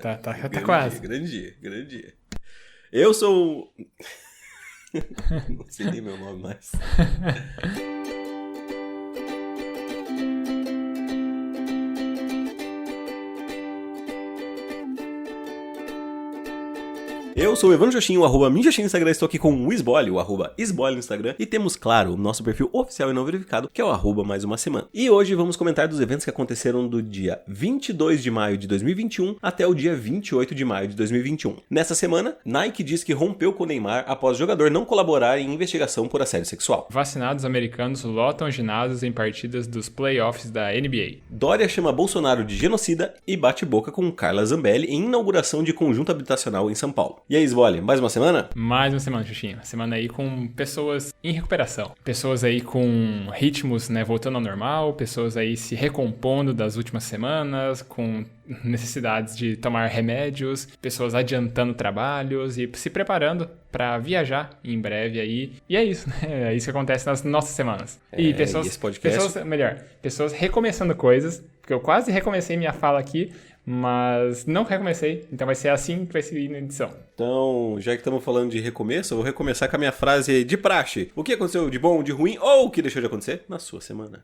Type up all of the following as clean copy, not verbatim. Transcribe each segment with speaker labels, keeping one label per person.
Speaker 1: Tá quase.
Speaker 2: Grande dia. Eu sou... Não sei nem meu nome mais. Eu sou o Evandro Joxinho, o @minjoxinho no Instagram, estou aqui com o Isbole, o @isbole no Instagram, e temos, claro, o nosso perfil oficial e não verificado, que é o @mais uma semana. E hoje vamos comentar dos eventos que aconteceram do dia 22 de maio de 2021 até o dia 28 de maio de 2021. Nessa semana, Nike diz que rompeu com o Neymar após o jogador não colaborar em investigação por assédio sexual.
Speaker 1: Vacinados americanos lotam ginásios em partidas dos playoffs da NBA.
Speaker 2: Dória chama Bolsonaro de genocida e bate boca com Carla Zambelli em inauguração de conjunto habitacional em São Paulo. E aí, Isbole, mais uma semana?
Speaker 1: Mais uma semana, Xuxinha. Semana aí com pessoas em recuperação. Pessoas aí com ritmos, né, voltando ao normal. Pessoas aí se recompondo das últimas semanas, com necessidades de tomar remédios. Pessoas adiantando trabalhos e se preparando para viajar em breve aí. E é isso, né? É isso que acontece nas nossas semanas. E pessoas,
Speaker 2: e esse podcast...
Speaker 1: pessoas recomeçando coisas, porque eu quase recomecei minha fala aqui, mas não recomecei, então vai ser assim que vai ser na edição.
Speaker 2: Então, já que estamos falando de recomeço, eu vou recomeçar com a minha frase de praxe. O que aconteceu de bom, de ruim ou o que deixou de acontecer na sua semana?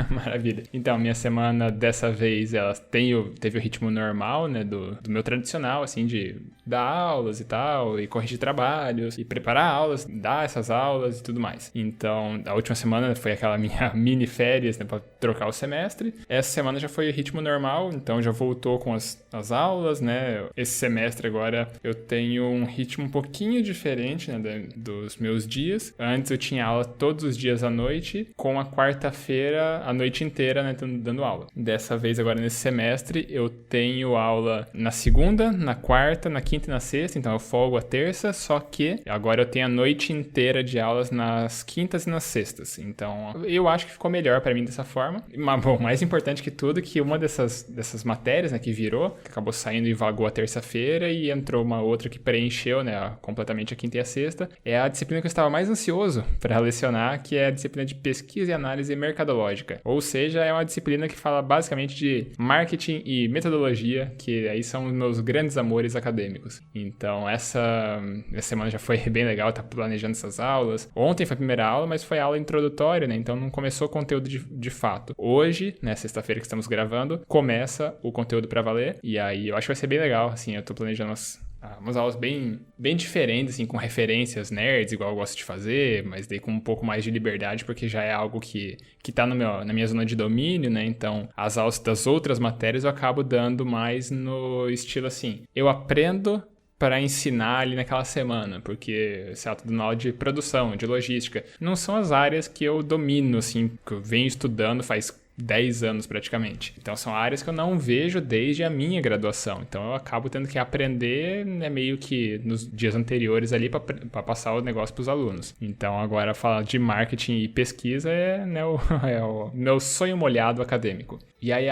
Speaker 1: Maravilha. Então, minha semana dessa vez, ela teve o ritmo normal, né, do meu tradicional, assim, de dar aulas e tal, e corrigir trabalhos, e preparar aulas, dar essas aulas e tudo mais. Então, a última semana foi aquela minha mini férias, né, pra trocar o semestre. Essa semana já foi o ritmo normal, então já voltou com as aulas, né? Esse semestre agora eu tenho um ritmo um pouquinho diferente, né, dos meus dias. Antes eu tinha aula todos os dias à noite, com a quarta-feira a noite inteira, né, dando aula. Dessa vez agora nesse semestre eu tenho aula na segunda, na quarta, na quinta e na sexta, então eu folgo a terça, só que agora eu tenho a noite inteira de aulas nas quintas e nas sextas. Então eu acho que ficou melhor pra mim dessa forma. Mas, bom, mais importante que tudo, que uma dessas matérias, né, que virou, que acabou saindo e vagou a terça-feira e entrou uma outra que preencheu, né, completamente a quinta e a sexta, é a disciplina que eu estava mais ansioso para lecionar, que é a disciplina de pesquisa e análise mercadológica. Ou seja, é uma disciplina que fala basicamente de marketing e metodologia, que aí são os meus grandes amores acadêmicos. Então, essa semana já foi bem legal, tá planejando essas aulas. Ontem foi a primeira aula, mas foi aula introdutória, né, então não começou o conteúdo de fato. Hoje, né, sexta-feira que estamos gravando, começa o conteúdo para valer, e aí eu acho que vai ser bem legal, assim, eu tô planejando umas aulas bem diferentes, assim, com referências nerds, igual eu gosto de fazer, mas daí com um pouco mais de liberdade, porque já é algo que tá na minha zona de domínio, né? Então, as aulas das outras matérias eu acabo dando mais no estilo assim, eu aprendo para ensinar ali naquela semana, porque sei lá, tô dando aula de produção, de logística, não são as áreas que eu domino, assim, que eu venho estudando faz 10 anos praticamente. Então são áreas que eu não vejo desde a minha graduação. Então eu acabo tendo que aprender, né, meio que nos dias anteriores ali para passar o negócio para os alunos. Então agora falar de marketing e pesquisa é, né, é o meu sonho molhado acadêmico. E aí,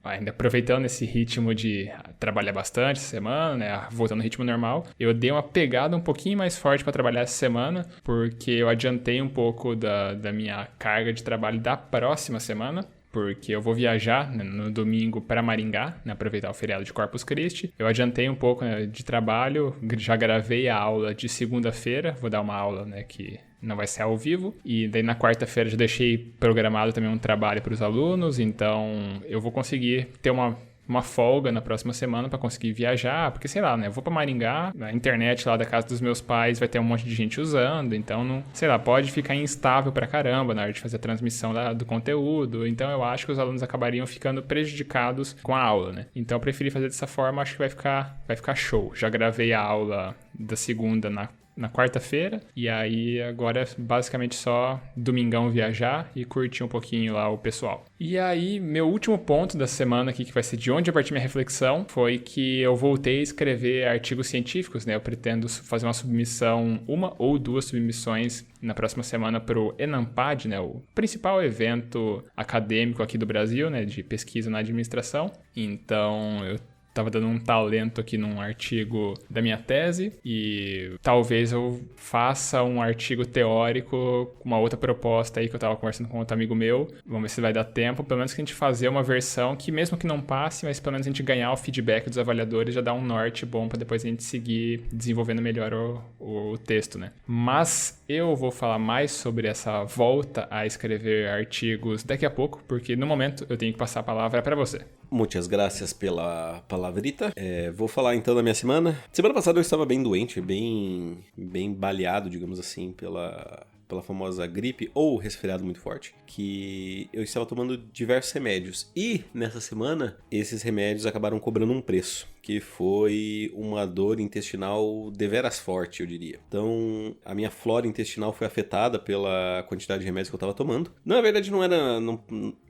Speaker 1: ainda aproveitando esse ritmo de trabalhar bastante essa semana, né, voltando ao ritmo normal, eu dei uma pegada um pouquinho mais forte para trabalhar essa semana, porque eu adiantei um pouco da minha carga de trabalho da próxima semana, porque eu vou viajar, né, no domingo para Maringá, né, aproveitar o feriado de Corpus Christi. Eu adiantei um pouco, né, de trabalho, já gravei a aula de segunda-feira, vou dar uma aula, né, que não vai ser ao vivo, e daí na quarta-feira já deixei programado também um trabalho para os alunos, então eu vou conseguir ter uma folga na próxima semana para conseguir viajar, porque sei lá, né, eu vou para Maringá, a internet lá da casa dos meus pais vai ter um monte de gente usando, então não, sei lá, pode ficar instável pra caramba na hora de fazer a transmissão do conteúdo, então eu acho que os alunos acabariam ficando prejudicados com a aula, né? Então eu preferi fazer dessa forma, acho que vai ficar show. Já gravei a aula da segunda na quarta-feira, e aí agora é basicamente só domingão viajar e curtir um pouquinho lá o pessoal. E aí, meu último ponto da semana aqui, que vai ser de onde eu parti minha reflexão, foi que eu voltei a escrever artigos científicos, né? Eu pretendo fazer uma submissão, uma ou duas submissões na próxima semana para o ENAMPAD, né? O principal evento acadêmico aqui do Brasil, né? De pesquisa na administração. Então, eu tava dando um talento aqui num artigo da minha tese e talvez eu faça um artigo teórico com uma outra proposta aí que eu tava conversando com outro amigo meu. Vamos ver se vai dar tempo, pelo menos que a gente fazer uma versão que mesmo que não passe, mas pelo menos a gente ganhar o feedback dos avaliadores já dá um norte bom pra depois a gente seguir desenvolvendo melhor o texto, né? Mas eu vou falar mais sobre essa volta a escrever artigos daqui a pouco, porque no momento eu tenho que passar a palavra pra você.
Speaker 2: Muitas graças pela palavrita. Vou falar então da minha semana. Semana passada eu estava bem doente, bem baleado, digamos assim, pela famosa gripe ou resfriado muito forte, que eu estava tomando diversos remédios. E nessa semana, esses remédios acabaram cobrando um preço, que foi uma dor intestinal deveras forte, eu diria. Então, a minha flora intestinal foi afetada pela quantidade de remédios que eu estava tomando. Na verdade, não era...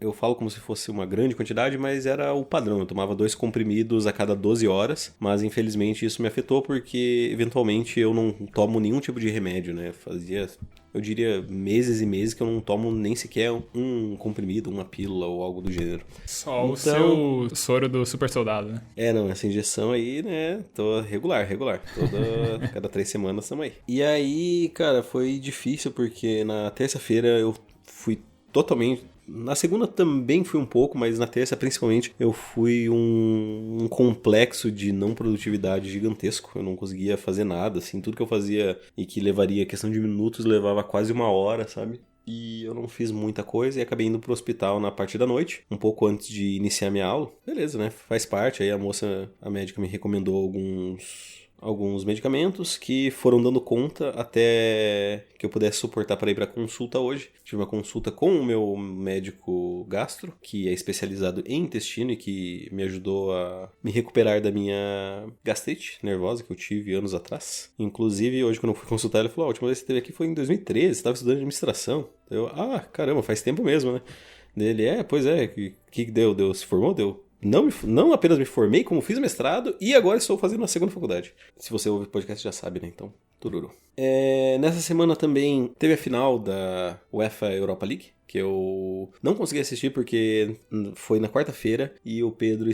Speaker 2: eu falo como se fosse uma grande quantidade, mas era o padrão. Eu tomava 2 comprimidos a cada 12 horas, mas infelizmente isso me afetou porque, eventualmente, eu não tomo nenhum tipo de remédio, né? Fazia... eu diria meses e meses que eu não tomo nem sequer um comprimido, uma pílula ou algo do gênero.
Speaker 1: Só o seu soro do super soldado, né?
Speaker 2: Não, essa injeção aí, né, tô regular. Cada 3 semanas estamos aí. E aí, cara, foi difícil porque na terça-feira eu fui totalmente... Na segunda também fui um pouco, mas na terça, principalmente, eu fui um complexo de não produtividade gigantesco. Eu não conseguia fazer nada, assim. Tudo que eu fazia e que levaria questão de minutos, levava quase 1 hora, sabe? E eu não fiz muita coisa e acabei indo pro hospital na parte da noite, um pouco antes de iniciar minha aula. Beleza, né? Faz parte. Aí a médica me recomendou alguns medicamentos que foram dando conta até que eu pudesse suportar para ir para consulta hoje. Tive uma consulta com o meu médico gastro, que é especializado em intestino e que me ajudou a me recuperar da minha gastrite nervosa que eu tive anos atrás. Inclusive, hoje quando eu fui consultar, ele falou, a última vez que você esteve aqui foi em 2013, você estava estudando administração. Eu, caramba, faz tempo mesmo, né? Dele, pois é, que deu? Se formou? Deu. Não apenas me formei, como fiz mestrado e agora estou fazendo a segunda faculdade. Se você ouve o podcast já sabe, né? Então, tururu. Nessa semana também teve a final da UEFA Europa League, que eu não consegui assistir porque foi na quarta-feira e o Pedro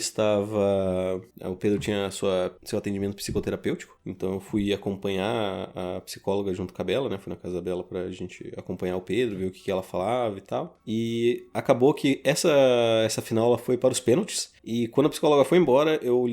Speaker 2: tinha seu atendimento psicoterapêutico, então eu fui acompanhar a psicóloga junto com a Bela, né? Fui na casa da Bela pra gente acompanhar o Pedro, ver o que ela falava e tal. E acabou que essa final ela foi para os pênaltis e quando a psicóloga foi embora, eu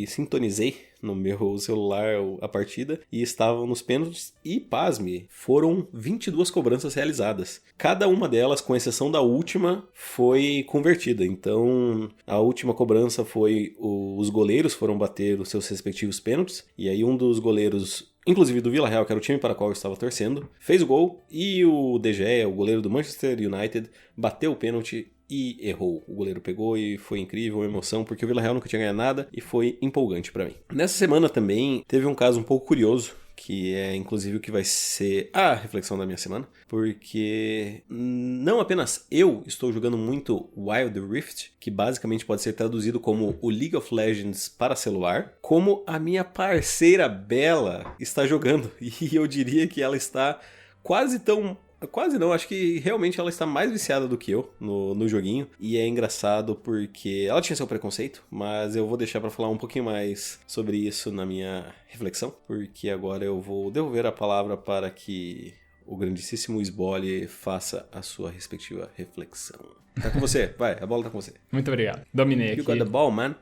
Speaker 2: sintonizei no meu celular a partida e estavam nos pênaltis e, pasme, foram 22 cobranças realizadas. Cada uma delas, com exceção da última, foi convertida. Então, a última cobrança foi os goleiros foram bater os seus respectivos pênaltis e aí um dos goleiros, inclusive do Villarreal, que era o time para o qual eu estava torcendo, fez o gol e o De Gea, o goleiro do Manchester United, bateu o pênalti e errou. O goleiro pegou e foi incrível, uma emoção, porque o Villarreal nunca tinha ganhado nada e foi empolgante pra mim. Nessa semana também teve um caso um pouco curioso, que é inclusive o que vai ser a reflexão da minha semana, porque não apenas eu estou jogando muito Wild Rift, que basicamente pode ser traduzido como o League of Legends para celular, como a minha parceira Bela está jogando, e eu diria que ela está quase não, acho que realmente ela está mais viciada do que eu no joguinho. E é engraçado porque ela tinha seu preconceito, mas eu vou deixar pra falar um pouquinho mais sobre isso na minha reflexão, porque agora eu vou devolver a palavra para que o grandíssimo Sbole faça a sua respectiva reflexão. Tá com você, vai, a bola tá com você.
Speaker 1: Muito obrigado, dominei aqui.
Speaker 2: You got the ball, man.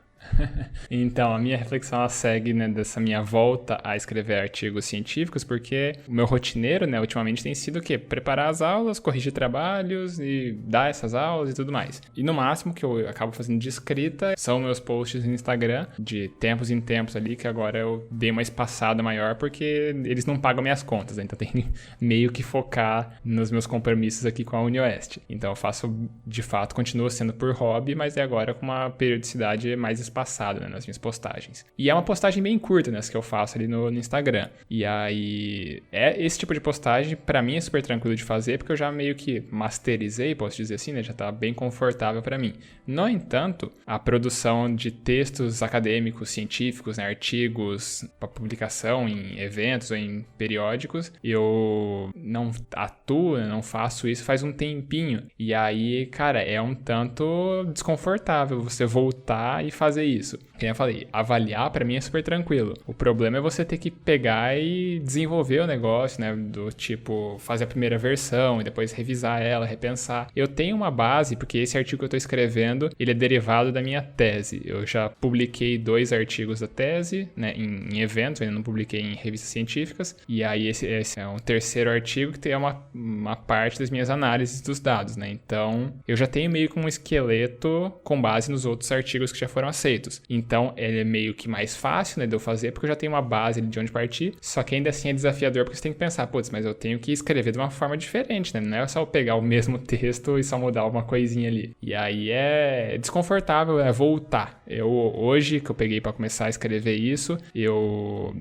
Speaker 1: Então, a minha reflexão ela segue, né, dessa minha volta a escrever artigos científicos, porque o meu rotineiro, né, ultimamente tem sido o quê? Preparar as aulas, corrigir trabalhos e dar essas aulas e tudo mais. E no máximo que eu acabo fazendo de escrita são meus posts no Instagram, de tempos em tempos ali, que agora eu dei uma espaçada maior porque eles não pagam minhas contas, né? Então tem meio que focar nos meus compromissos aqui com a UniOeste. Então eu faço, de fato, continuo sendo por hobby, mas é agora com uma periodicidade mais espaçada, né, nas minhas postagens. E é uma postagem bem curta, né, as que eu faço ali no Instagram. E aí, esse tipo de postagem, pra mim, é super tranquilo de fazer, porque eu já meio que masterizei, posso dizer assim, né, já tá bem confortável pra mim. No entanto, a produção de textos acadêmicos, científicos, né, artigos para publicação em eventos ou em periódicos, eu não atuo, não faço isso faz um tempinho. E aí, cara, é um tanto desconfortável você voltar e fazer isso. Como eu falei, avaliar pra mim é super tranquilo. O problema é você ter que pegar e desenvolver o negócio, né? Do tipo, fazer a primeira versão e depois revisar ela, repensar. Eu tenho uma base, porque esse artigo que eu tô escrevendo, ele é derivado da minha tese. Eu já publiquei 2 artigos da tese, né? Em eventos, ainda não publiquei em revistas científicas. E aí esse é um terceiro artigo que tem uma parte das minhas análises dos dados, né? Então, eu já tenho meio que um esqueleto com base nos outros artigos que já foram aceitos. Então, ele é meio que mais fácil, né, de eu fazer, porque eu já tenho uma base de onde partir, só que ainda assim é desafiador, porque você tem que pensar, putz, mas eu tenho que escrever de uma forma diferente, né? Não é só eu pegar o mesmo texto e só mudar uma coisinha ali. E aí é desconfortável, é voltar. Hoje, que eu peguei para começar a escrever isso, eu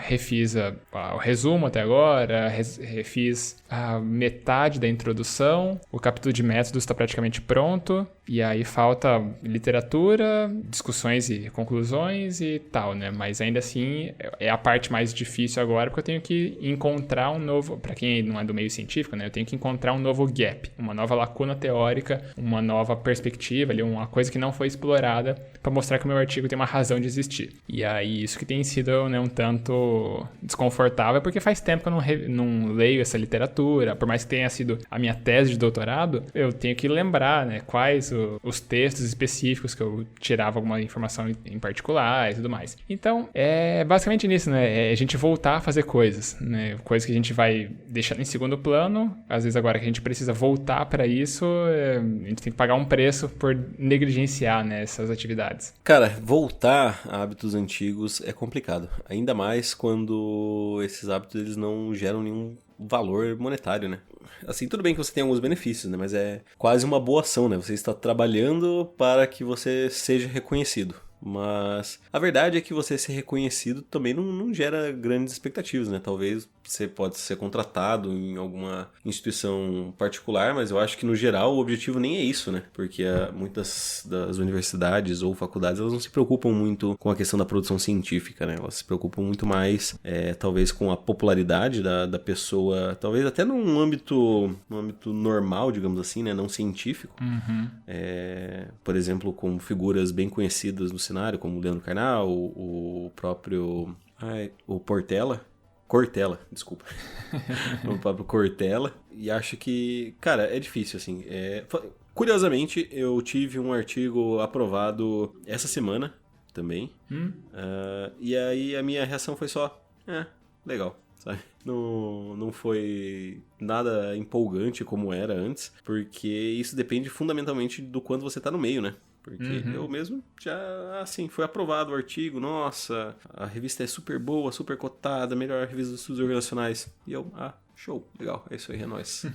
Speaker 1: refiz o resumo até agora, refiz a metade da introdução, o capítulo de métodos está praticamente pronto, e aí falta literatura, discussões e conclusões e tal, né? Mas ainda assim é a parte mais difícil agora, porque eu tenho que encontrar um novo, para quem não é do meio científico, né? Eu tenho que encontrar um novo gap, uma nova lacuna teórica, uma nova perspectiva, ali, uma coisa que não foi explorada, para mostrar que o meu artigo tem uma razão de existir. E aí isso que tem sido, né, um tanto desconfortável, porque faz tempo que eu não leio essa literatura, por mais que tenha sido a minha tese de doutorado, eu tenho que lembrar, né, quais os textos específicos que eu tirava alguma informação em particular e tudo mais. Então, é basicamente nisso, né? É a gente voltar a fazer coisas, né? Coisas que a gente vai deixando em segundo plano. Às vezes agora que a gente precisa voltar para isso, a gente tem que pagar um preço por negligenciar, né, essas atividades.
Speaker 2: Cara, voltar a hábitos antigos é complicado. Ainda mais quando esses hábitos eles não geram nenhum valor monetário, né? Assim, tudo bem que você tem alguns benefícios, né? Mas é quase uma boa ação, né? Você está trabalhando para que você seja reconhecido. Mas a verdade é que você ser reconhecido também não gera grandes expectativas, né? Talvez você pode ser contratado em alguma instituição particular, mas eu acho que no geral o objetivo nem é isso, né? Porque muitas das universidades ou faculdades, elas não se preocupam muito com a questão da produção científica, né? Elas se preocupam muito mais, talvez, com a popularidade da pessoa, talvez até num âmbito normal, digamos assim, né? Não científico.
Speaker 1: Uhum.
Speaker 2: Por exemplo, com figuras bem conhecidas no cenário, como o Leandro Carnal, o próprio... o Cortella, desculpa. O próprio Cortella. E acho que, cara, é difícil, assim. Curiosamente, eu tive um artigo aprovado essa semana também. E aí a minha reação foi só, legal, sabe? Não foi nada empolgante como era antes, porque isso depende fundamentalmente do quanto você tá no meio, né? Porque eu mesmo já, assim, foi aprovado o artigo, nossa, a revista é super boa, super cotada, melhor revista dos estudos organizacionais. E eu, show, legal, é isso aí, é nóis.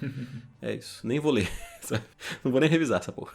Speaker 2: É isso, nem vou ler, sabe? Não vou nem revisar essa porra.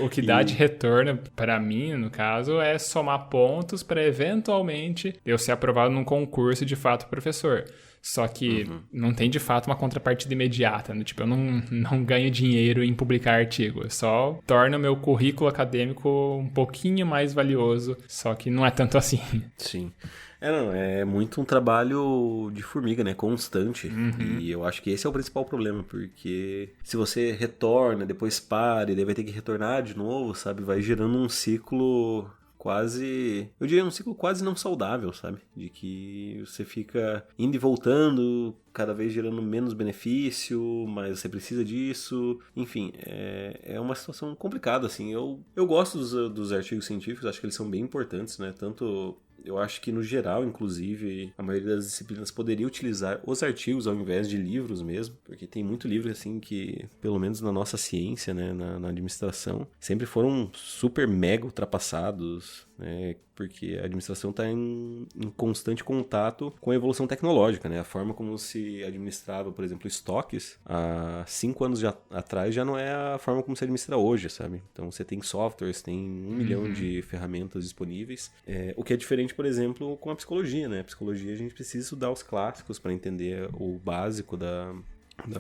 Speaker 1: O que dá de retorno, para mim, no caso, é somar pontos para eventualmente eu ser aprovado num concurso de fato professor. Só que não tem de fato uma contrapartida imediata, né? Tipo, eu não ganho dinheiro em publicar artigo. Eu só torno o meu currículo acadêmico um pouquinho mais valioso, só que não é tanto assim.
Speaker 2: Sim. É muito um trabalho de formiga, né? Constante. E eu acho que esse é o principal problema, porque se você retorna, depois para, e daí vai ter que retornar de novo, sabe? Vai gerando um ciclo quase... Eu diria um ciclo quase não saudável, sabe? De que você fica indo e voltando, cada vez gerando menos benefício, mas você precisa disso. Enfim, é uma situação complicada, assim. Eu gosto dos artigos científicos, acho que eles são bem importantes, né? Tanto... Eu acho que, no geral, inclusive, a maioria das disciplinas poderia utilizar os artigos ao invés de livros mesmo, porque tem muito livro, assim, que, pelo menos na nossa ciência, né, na administração, sempre foram super mega ultrapassados, né, porque a administração está em constante contato com a evolução tecnológica, né, a forma como se administrava, por exemplo, estoques, há 5 anos atrás já não é a forma como se administra hoje, sabe? Então, você tem softwares, tem 1 milhão de ferramentas disponíveis, o que é diferente, por exemplo, com a psicologia, né? A psicologia a gente precisa estudar os clássicos para entender o básico da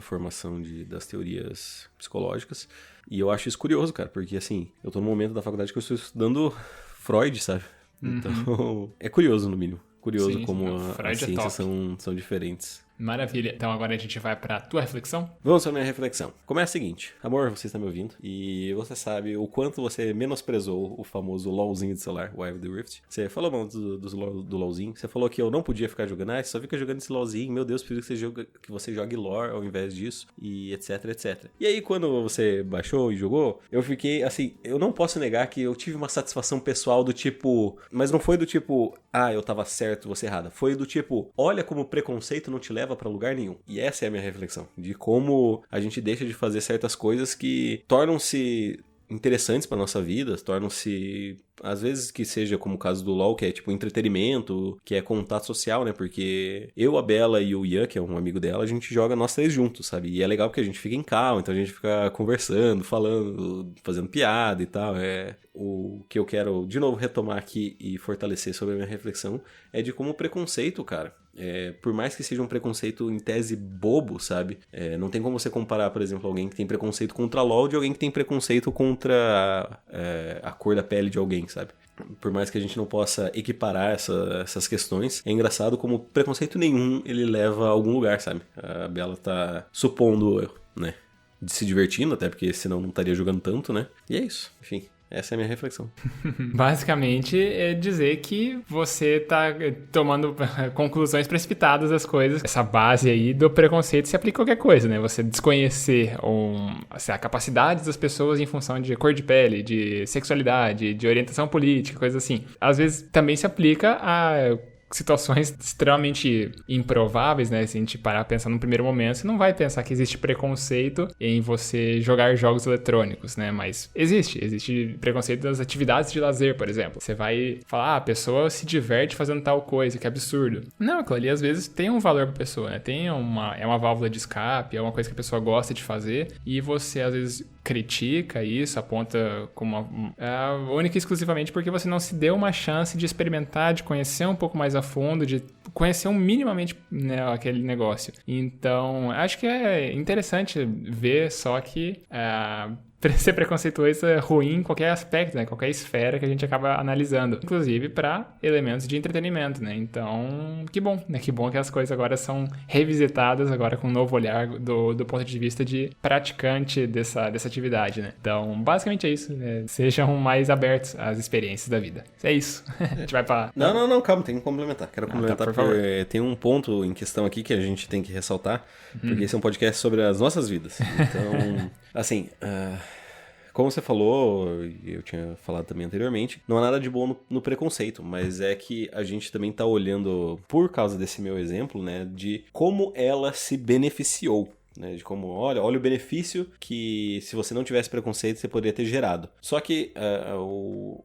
Speaker 2: formação das teorias psicológicas. E eu acho isso curioso, cara, porque assim, eu tô no momento da faculdade que eu estou estudando Freud, sabe? Então, é curioso no mínimo. Curioso como as ciências são diferentes.
Speaker 1: Maravilha. Então agora a gente vai pra tua reflexão?
Speaker 2: Vamos para a minha reflexão. Começa o seguinte. Amor, você está me ouvindo? E você sabe o quanto você menosprezou o famoso LOLzinho de celular, o Wild Rift. Você falou mal do LOLzinho. Você falou que eu não podia ficar jogando. Você só fica jogando esse LOLzinho. Meu Deus, preciso que você jogue lore ao invés disso. E etc, etc. E aí, quando você baixou e jogou, eu fiquei assim... Eu não posso negar que eu tive uma satisfação pessoal do tipo... Mas não foi do tipo... eu tava certo, você errada. Foi do tipo... Olha como o preconceito não te leva pra lugar nenhum. E essa é a minha reflexão. De como a gente deixa de fazer certas coisas que tornam-se interessantes pra nossa vida, tornam-se, às vezes que seja como o caso do LoL, que é tipo entretenimento, que é contato social, né? Porque eu, a Bela e o Ian, que é um amigo dela, a gente joga nós três juntos, sabe? E é legal porque a gente fica em calma, então a gente fica conversando, falando, fazendo piada e tal. O que eu quero, de novo, retomar aqui e fortalecer sobre a minha reflexão é de como o preconceito, cara, por mais que seja um preconceito em tese bobo, sabe? Não tem como você comparar, por exemplo, alguém que tem preconceito contra LoL de alguém que tem preconceito contra a cor da pele de alguém, sabe? Por mais que a gente não possa equiparar essas questões, é engraçado como preconceito nenhum ele leva a algum lugar, sabe? A Bela tá supondo, né? De se divertindo, até porque senão não estaria jogando tanto, né? E é isso, enfim. Essa é a minha reflexão.
Speaker 1: Basicamente, é dizer que você tá tomando conclusões precipitadas das coisas. Essa base aí do preconceito se aplica a qualquer coisa, né? Você desconhecer a capacidade das pessoas em função de cor de pele, de sexualidade, de orientação política, coisas assim. Às vezes também se aplica a situações extremamente improváveis, né? Se a gente parar a pensar no primeiro momento, você não vai pensar que existe preconceito em você jogar jogos eletrônicos, né? Mas existe preconceito das atividades de lazer, por exemplo. Você vai falar, a pessoa se diverte fazendo tal coisa, que absurdo. Não, aquilo ali às vezes tem um valor pra pessoa, né? É uma válvula de escape, é uma coisa que a pessoa gosta de fazer, e você às vezes critica isso, aponta como única e exclusivamente porque você não se deu uma chance de experimentar, de conhecer um pouco mais a fundo, de conhecer minimamente, né, aquele negócio. Então, acho que é interessante ver só que ser preconceituoso é ruim em qualquer aspecto, né? Qualquer esfera que a gente acaba analisando. Inclusive para elementos de entretenimento, né? Então, que bom, né? Que bom que as coisas agora são revisitadas agora com um novo olhar do ponto de vista de praticante dessa atividade, né? Então, basicamente é isso. Né? Sejam mais abertos às experiências da vida. É isso. A gente vai pra...
Speaker 2: Não, calma, tem que complementar. Quero complementar
Speaker 1: tá, por favor.
Speaker 2: Porque tem um ponto em questão aqui que a gente tem que ressaltar, porque esse é um podcast sobre as nossas vidas. Então, assim... Como você falou, e eu tinha falado também anteriormente, não há nada de bom no preconceito, mas é que a gente também tá olhando, por causa desse meu exemplo, né, de como ela se beneficiou. Né, de como, olha o benefício que se você não tivesse preconceito você poderia ter gerado. Só que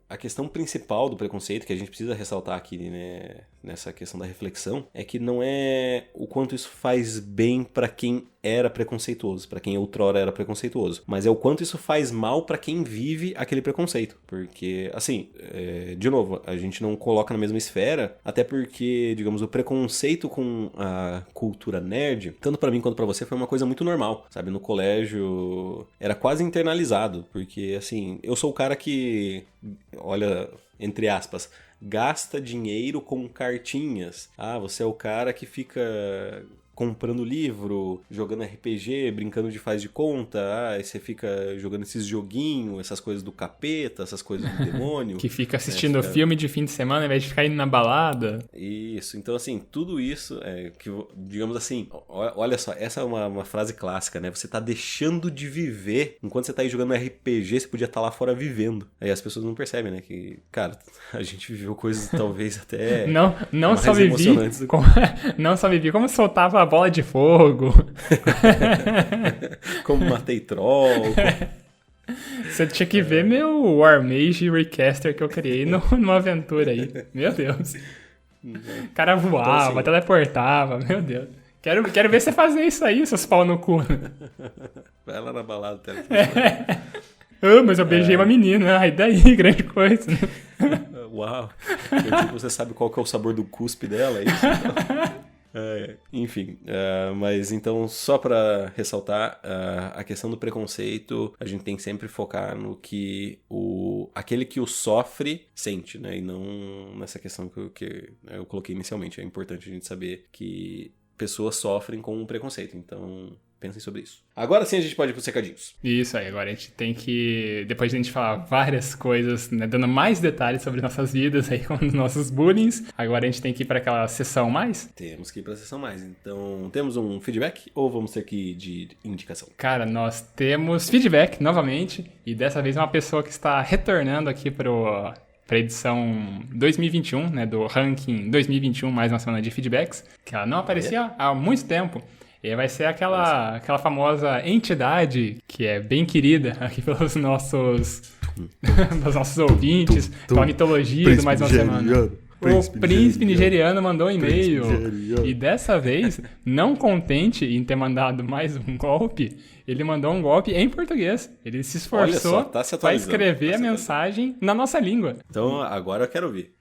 Speaker 2: a questão principal do preconceito que a gente precisa ressaltar aqui, né, nessa questão da reflexão é que não é o quanto isso faz bem para quem era preconceituoso, para quem outrora era preconceituoso, mas é o quanto isso faz mal para quem vive aquele preconceito. Porque, assim, de novo, a gente não coloca na mesma esfera, até porque, digamos, o preconceito com a cultura nerd, tanto para mim quanto para você, foi uma coisa muito normal, sabe? No colégio era quase internalizado, porque, assim, eu sou o cara que, olha, entre aspas, gasta dinheiro com cartinhas. Você é o cara que fica comprando livro, jogando RPG, brincando de faz de conta, aí você fica jogando esses joguinhos, essas coisas do capeta, essas coisas do demônio.
Speaker 1: Que fica assistindo filme de fim de semana ao invés de ficar indo na balada.
Speaker 2: Isso, então assim, tudo isso que, digamos assim, olha só, essa é uma frase clássica, né? Você tá deixando de viver, enquanto você tá aí jogando RPG, você podia estar lá fora vivendo. Aí as pessoas não percebem, né? Que, cara, a gente viveu coisas talvez até
Speaker 1: não só vivi, não só vivi, como soltava a bola de fogo.
Speaker 2: Como matei troll.
Speaker 1: Você tinha que ver meu War Mage Recaster que eu criei numa aventura aí. Meu Deus. O cara voava, então, assim, teleportava, meu Deus. Quero ver você fazer isso aí, seus pau no cu.
Speaker 2: Vai lá na balada,
Speaker 1: teleportar. Mas eu beijei uma menina, e daí, grande coisa.
Speaker 2: Uau. Você sabe qual que é o sabor do cuspe dela, é isso? Enfim, mas então só pra ressaltar, a questão do preconceito, a gente tem que sempre focar no que aquele que o sofre sente, né? E não nessa questão que eu coloquei inicialmente. É importante a gente saber que pessoas sofrem com o preconceito. Então, pensem sobre isso. Agora sim a gente pode ir pros recadinhos.
Speaker 1: Isso aí, agora a gente tem que, depois de a gente falar várias coisas, né, dando mais detalhes sobre nossas vidas aí com os nossos bullings, agora a gente tem que ir para aquela sessão mais?
Speaker 2: Temos que ir pra sessão mais. Então, temos um feedback ou vamos ter que ir de indicação?
Speaker 1: Cara, nós temos feedback novamente, e dessa vez é uma pessoa que está retornando aqui para a edição 2021, né, do ranking 2021, mais uma semana de feedbacks, que ela não aparecia há muito tempo. E vai ser aquela famosa entidade que é bem querida aqui pelos nossos ouvintes, com a mitologia do Mais Uma Semana. O príncipe nigeriano mandou um e-mail. E dessa vez, não contente em ter mandado mais um golpe, ele mandou um golpe em português. Ele se esforçou para escrever a mensagem na nossa língua.
Speaker 2: Então, agora eu quero ouvir.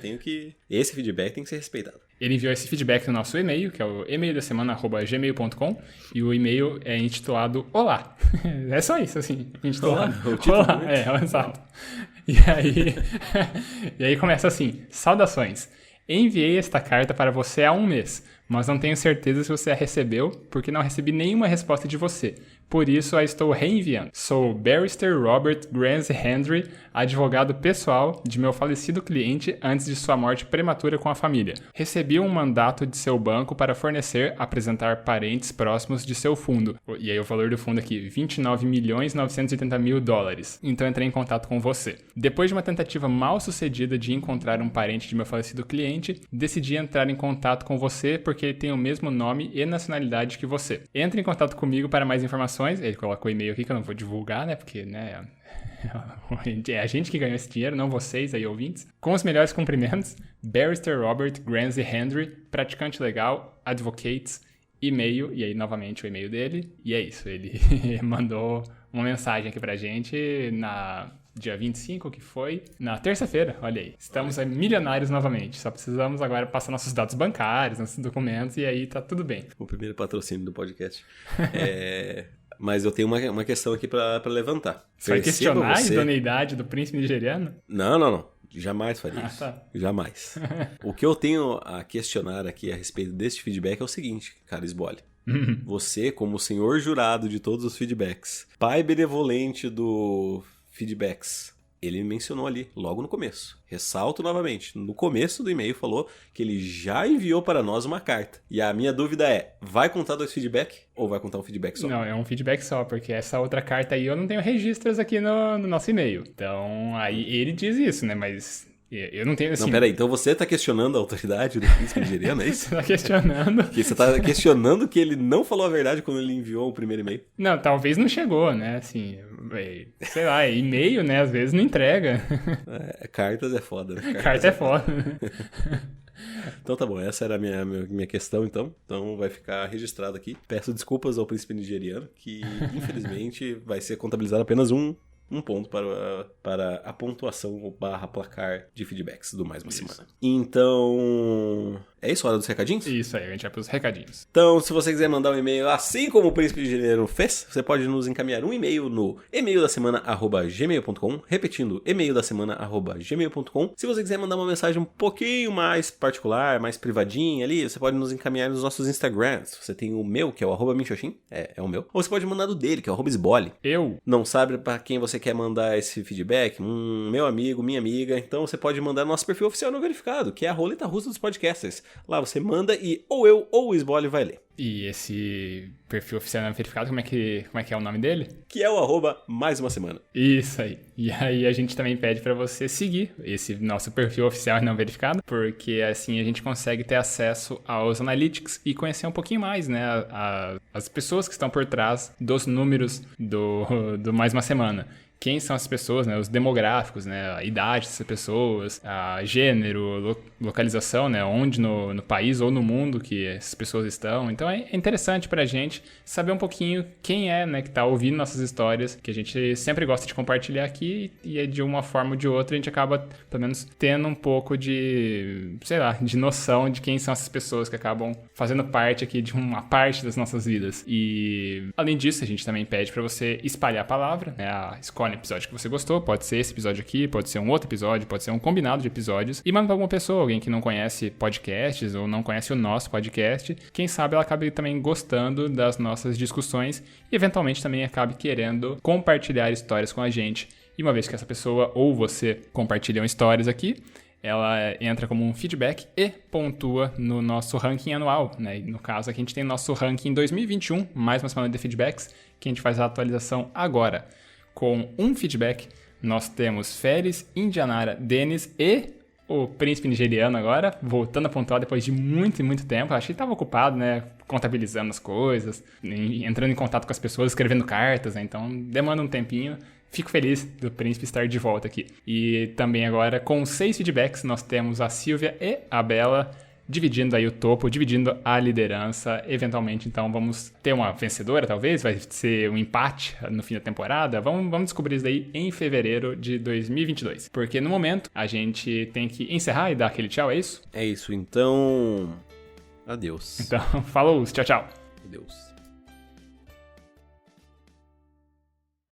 Speaker 2: Tenho que... Esse feedback tem que ser respeitado.
Speaker 1: Ele enviou esse feedback no nosso e-mail, que é o emaildasemana@gmail.com, e o e-mail é intitulado Olá. É só isso, assim. Intitulado Olá. Exato. E aí começa assim: Saudações. Enviei esta carta para você há um mês, mas não tenho certeza se você a recebeu, porque não recebi nenhuma resposta de você. Por isso a estou reenviando. Sou Barrister Robert Grance Henry, advogado pessoal de meu falecido cliente antes de sua morte prematura com a família. Recebi um mandato de seu banco para fornecer, apresentar parentes próximos de seu fundo. E aí o valor do fundo aqui, $29.980.000. Então entrei em contato com você. Depois de uma tentativa mal sucedida de encontrar um parente de meu falecido cliente, decidi entrar em contato com você porque ele tem o mesmo nome e nacionalidade que você. Entre em contato comigo para mais informações. Ele coloca o e-mail aqui que eu não vou divulgar, né? Porque, né, é a gente que ganhou esse dinheiro, não vocês aí, ouvintes. Com os melhores cumprimentos, Barrister Robert Grance Henry, praticante legal, advocates, e-mail, e aí novamente o e-mail dele. E é isso, ele mandou uma mensagem aqui pra gente na dia 25, que foi na terça-feira, olha aí. Estamos milionários novamente, só precisamos agora passar nossos dados bancários, nossos documentos, e aí tá tudo bem.
Speaker 2: O primeiro patrocínio do podcast. Mas eu tenho uma questão aqui pra levantar.
Speaker 1: Você vai questionar a idoneidade do príncipe nigeriano?
Speaker 2: Não. Jamais faria isso.
Speaker 1: Tá.
Speaker 2: Jamais. O que eu tenho a questionar aqui a respeito deste feedback é o seguinte, cara Esbole. Você, como senhor jurado de todos os feedbacks, pai benevolente do feedbacks, ele mencionou ali, logo no começo. Ressalto novamente, no começo do e-mail falou que ele já enviou para nós uma carta. E a minha dúvida é, vai contar 2 feedback ou vai contar um feedback só?
Speaker 1: Não, é um feedback só, porque essa outra carta aí eu não tenho registros aqui no nosso e-mail. Então, aí ele diz isso, né, mas... Eu não tenho assim...
Speaker 2: Não, peraí, então você tá questionando a autoridade do príncipe nigeriano, é isso?
Speaker 1: Você tá questionando...
Speaker 2: Você tá questionando que ele não falou a verdade quando ele enviou o primeiro e-mail?
Speaker 1: Não, talvez não chegou, né, assim... Sei lá, e-mail, né, às vezes não entrega.
Speaker 2: Cartas é foda, né?
Speaker 1: Carta é foda.
Speaker 2: Então tá bom, essa era a minha questão, então. Então vai ficar registrado aqui. Peço desculpas ao príncipe nigeriano, que infelizmente vai ser contabilizado apenas um ponto para a pontuação / placar de feedbacks do Mais Uma Semana. Então, é isso, hora dos recadinhos?
Speaker 1: Isso aí, a gente vai pros recadinhos.
Speaker 2: Então, se você quiser mandar um e-mail assim como o Príncipe de Janeiro fez, você pode nos encaminhar um e-mail no emaildasemana@gmail.com, repetindo, emaildasemana@gmail.com. Se você quiser mandar uma mensagem um pouquinho mais particular, mais privadinha ali, você pode nos encaminhar nos nossos Instagrams. Você tem o meu, que é o @minxoxin, é o meu. Ou você pode mandar do dele, que é o @esbole.
Speaker 1: Eu?
Speaker 2: Não sabe para quem você quer mandar esse feedback? Meu amigo, minha amiga. Então você pode mandar no nosso perfil oficial não verificado, que é a roleta russa dos podcasters. Lá você manda e ou eu ou o Esbole vai ler.
Speaker 1: E esse perfil oficial não verificado, como é que é o nome dele?
Speaker 2: Que é o @mais uma semana.
Speaker 1: Isso aí. E aí a gente também pede pra você seguir esse nosso perfil oficial não verificado, porque assim a gente consegue ter acesso aos analytics e conhecer um pouquinho mais, né, as pessoas que estão por trás dos números do Mais Uma Semana. Quem são as pessoas, né? Os demográficos, né? A idade dessas pessoas, a gênero, localização, né? Onde no país ou no mundo que essas pessoas estão. Então é interessante pra gente saber um pouquinho quem é, né? Que tá ouvindo nossas histórias, que a gente sempre gosta de compartilhar aqui e de uma forma ou de outra a gente acaba, pelo menos, tendo um pouco de, sei lá, de noção de quem são essas pessoas que acabam fazendo parte aqui de uma parte das nossas vidas. E, além disso, a gente também pede pra você espalhar a palavra, né? Escolhe qual episódio que você gostou, pode ser esse episódio aqui, pode ser um outro episódio, pode ser um combinado de episódios, e manda pra alguma pessoa, alguém que não conhece podcasts ou não conhece o nosso podcast, quem sabe ela acabe também gostando das nossas discussões e eventualmente também acabe querendo compartilhar histórias com a gente. E uma vez que essa pessoa ou você compartilham histórias aqui, ela entra como um feedback e pontua no nosso ranking anual, né? E no caso aqui a gente tem nosso ranking 2021, mais uma semana de feedbacks, que a gente faz a atualização agora. Com um feedback, nós temos Férez, Indianara, Denis e o príncipe nigeriano agora, voltando a pontuar depois de muito e muito tempo. Achei que estava ocupado, né? Contabilizando as coisas, entrando em contato com as pessoas, escrevendo cartas, né? Então demanda um tempinho. Fico feliz do príncipe estar de volta aqui. E também agora, com 6 feedbacks, nós temos a Silvia e a Bela dividindo aí o topo, dividindo a liderança. Eventualmente, então, vamos ter uma vencedora, talvez? Vai ser um empate no fim da temporada? Vamos descobrir isso daí em fevereiro de 2022. Porque no momento, a gente tem que encerrar e dar aquele tchau, é isso?
Speaker 2: É isso, então... Adeus.
Speaker 1: Então, falou, tchau, tchau.
Speaker 2: Adeus.